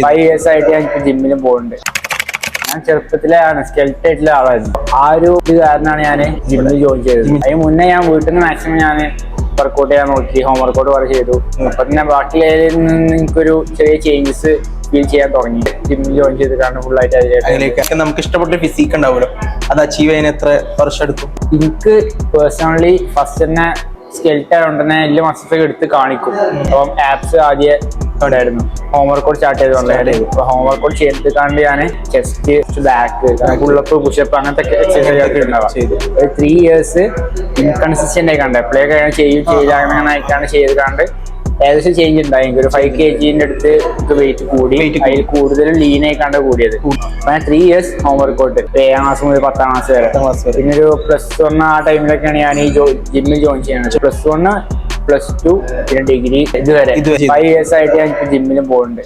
5 years ആയിട്ട് ഞാൻ ജിമ്മിലും പോകുന്നുണ്ട്. ഞാൻ ചെറുപ്പത്തിലാണ് സ്കെൽറ്റ് ആയിട്ടുള്ള ആളായിരുന്നു. ആ ഒരു ഇത് കാരണമാണ് ഞാൻ ജിമ്മിൽ ജോയിൻ ചെയ്തത്. അതിന് മുന്നേ ഞാൻ വീട്ടിൽ നിന്ന് മാക്സിമം ഞാൻ വർക്കൗട്ട് ചെയ്യാൻ നോക്കി, ഹോം വർക്കൗട്ട് വരെ ചെയ്തു. അപ്പൊ തന്നെ ബാക്കിയുള്ളതിൽ നിന്ന് എനിക്കൊരു ചെറിയ ചേഞ്ചസ് ഫീൽ ചെയ്യാൻ തുടങ്ങി. ജിമ്മിൽ ജോയിൻ ചെയ്ത് കാരണം ഫുൾ ആയിട്ട് അതിലേക്ക് നമുക്ക് ഇഷ്ടപ്പെട്ട ഫിസിക്ക് ഉണ്ടാവുമല്ലോ, അത് അച്ചീവ് ചെയ്യാൻ എത്ര വർഷം എടുക്കും? എനിക്ക് പേഴ്സണലി ഫസ്റ്റ് തന്നെ സ്കെൽറ്റ് ആയതുകൊണ്ട് തന്നെ എല്ലാ മസിൽസൊക്കെ എടുത്ത് കാണിക്കും. അപ്പം ആപ്സ് ആദ്യം ഉണ്ടായിരുന്നു. ഹോം വർക്കൗട്ട് സ്റ്റാർട്ട് ചെയ്തുകൊണ്ടായിരുന്നു. ഇപ്പൊ ഹോം വർക്കൗട്ട് ചെയ്തിട്ട് കണ്ട് ഞാൻ ചെസ്റ്റ്, ബാക്ക്, പുള്ളപ്പ്, പുഷപ്പ് അങ്ങനത്തെ എക്സസൈസ് ഒക്കെ ഉണ്ടാവാം. ഒരു 3 years ഇൻകൺസിസ്റ്റന്റ് ആയി കണ്ട് എപ്പോഴൊക്കെ ചെയ്യില്ല അങ്ങനെ ആയിട്ടാണ് ചെയ്ത് കണ്ട് ഏകദേശം ചേഞ്ച് ഉണ്ടായി. ഒരു 5 kg അടുത്ത് വെയിറ്റ് കൂടി, അതിൽ കൂടുതലും ലീൻ ആയിക്കാണ്ട് കൂടിയത്. 3 years ഹോം വർക്കൗട്ട് 7ാം ക്ലാസ് മുതൽ 10ാം ക്ലാസ് വരെ. പിന്നെ ഒരു +1 ആ ടൈമിലൊക്കെയാണ് ഞാൻ ഈ ജിമ്മിൽ ജോയിൻ ചെയ്യുന്നത്. +1, +2 പിന്നെ ഡിഗ്രി ഇതുവരെ 5 years ആയിട്ട് ഞാൻ ജിമ്മിലും പോകുന്നുണ്ട്.